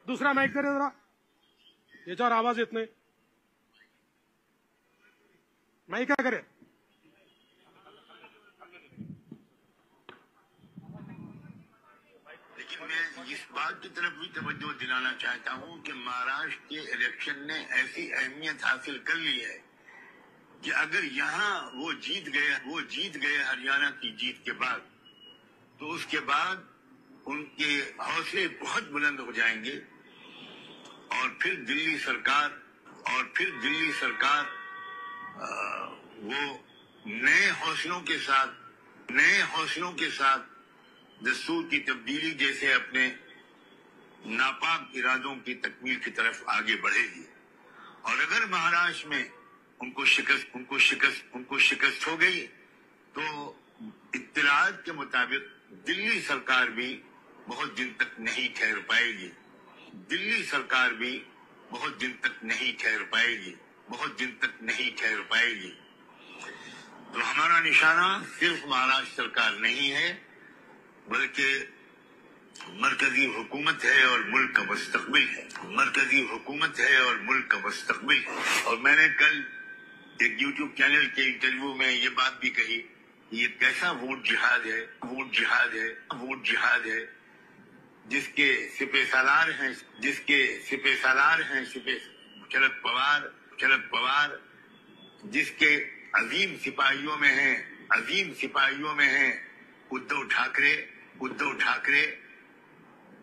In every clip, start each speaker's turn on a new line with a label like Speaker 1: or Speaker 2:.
Speaker 1: दुसरा माईक करे जरा, याच्यावर आवाज येत नाही. माईक काय करे.
Speaker 2: लेकिन मैं इस बात की तरफ भी तवज्जो दिलाना चाहता हूं कि महाराष्ट्र के इलेक्शन ने ऐसी अहमियत हासिल कर ली है कि अगर यहाँ वो जीत गए हरियाणा की जीत के बाद, तो उसके बाद उनके हौसले बहुत बुलंद हो जाएंगे और फिर दिल्ली सरकार वो नए हौसलों के साथ दस्तूर की तब्दीली जैसे अपने नापाक इरादों की तकमील की तरफ आगे बढ़ेगी. और अगर महाराष्ट्र में उनको शिकस्त हो गई तो इत्तलात के मुताबिक दिल्ली सरकार भी बहुत दिन तक नहीं ठहर पाएगी. तो हमारा निशाना सिर्फ महाराष्ट्र सरकार नहीं है, बल्कि मरकजी हुकूमत है और मुल्क का मुस्तकबिल है. और मैंने कल एक यूट्यूब चैनल के इंटरव्यू में ये बात भी कही कि ये कैसा वोट जिहाद है जिसके सिपह सालार हैं शरद पवार, जिसके अजीम सिपाहियों में हैं उद्धव ठाकरे,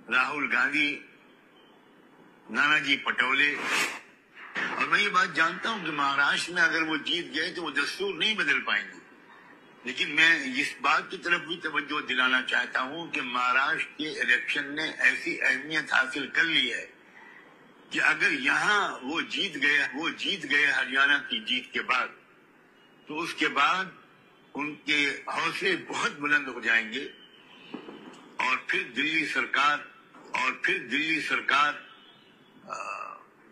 Speaker 2: राहुल गांधी, नानाजी पटोले. और मैं ये बात जानता हूं कि महाराष्ट्र में अगर वो जीत गए तो वो दस्तूर नहीं बदल पाएंगे. लेकिन मैं इस बात की तरफ भी तवज्जो दिलाना चाहता हूं कि महाराष्ट्र के इलेक्शन ने ऐसी अहमियत हासिल कर ली है कि अगर यहाँ वो जीत गए हरियाणा की जीत के बाद, तो उसके बाद उनके हौसले बहुत बुलंद हो जाएंगे और फिर दिल्ली सरकार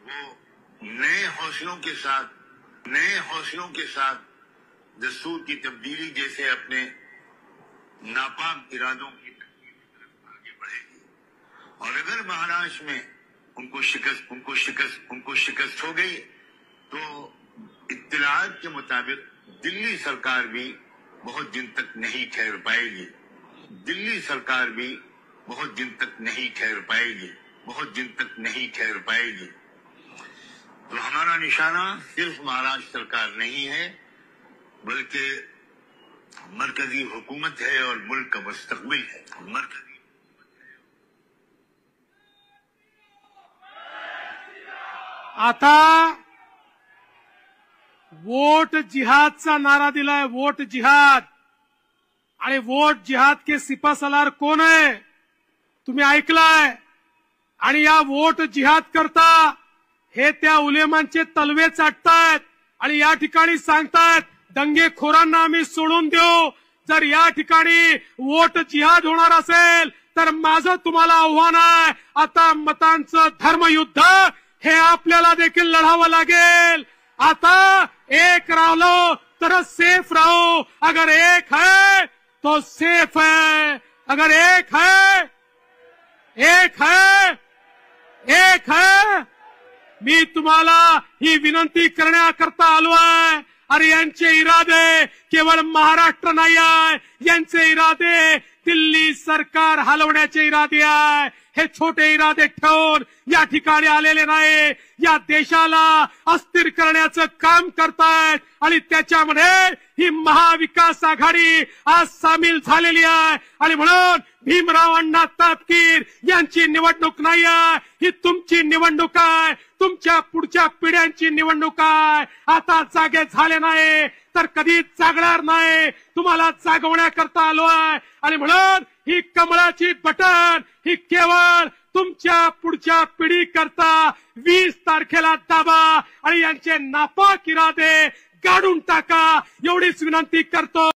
Speaker 2: वो नए हौसलों के साथ दस्तूर की तब्दीली जैसे अपने नापाक इरादों की तरफ आगे बढ़ेगी. और अगर महाराष्ट्र में उनको शिकस्त हो गई तो इत्तलात के मुताबिक दिल्ली सरकार भी बहुत दिन तक नहीं ठहर पाएगी. तो हमारा निशाना सिर्फ महाराष्ट्र सरकार नहीं है, बल्कि मरकजी हुकूमत है और मुल्क का मुस्तकबिल है.
Speaker 1: आता वोट जिहादचा नारा दिलाय. वोट जिहाद. आणि वोट जिहाद के सिपासलार कोण आहे तुम्ही ऐकलाय. आणि या वोट जिहाद करता हे त्या उलेमांचे तलवे चाटतायत आणि या ठिकाणी सांगतायत दंगेखोरांना आम्ही सोडून देऊ. जर या ठिकाणी वोट जिहाद होणार असेल तर माझं तुम्हाला आव्हान आहे, आता मतांचं धर्मयुद्ध हे आपल्याला देखील लढावं लागेल. आता एक राहिलो तर सेफ राहो. अगर एक है तो सेफ है, अगर एक है. मी तुम्हाला ही विनंती करण्याकरता आलो आहे. अरे यांचे इरादे केवळ महाराष्ट्र नाही आहे, यांचे इरादे दिल्ली सरकार हलवण्याचे इरादे आहे. हे छोटे इरादे ठेवून या ठिकाणी आलेले नाही, या देशाला अस्थिर करण्याचं काम करतायत. आणि त्याच्यामध्ये ही महाविकास आघाडी आज सामील झालेली आहे. आणि म्हणून भीमराव अण्णा तापकीर यांची निवडणूक नाही आहे, ही तुमची निवडणूक आहे, तुमच्या पुढच्या पिढ्यांची निवडणूक आहे. आता जागे झाले नाही तर कधीच जागणार नाही. तुम्हाला जागवण्याकरता आलो आहे. आणि म्हणून ही कमळाची बटन ही केवळ तुमच्या पुढच्या पिढी करता 20 तारखेला दाबा आणि यांचे नापाक इरादे काढून टाका, एवढीच विनंती करतो.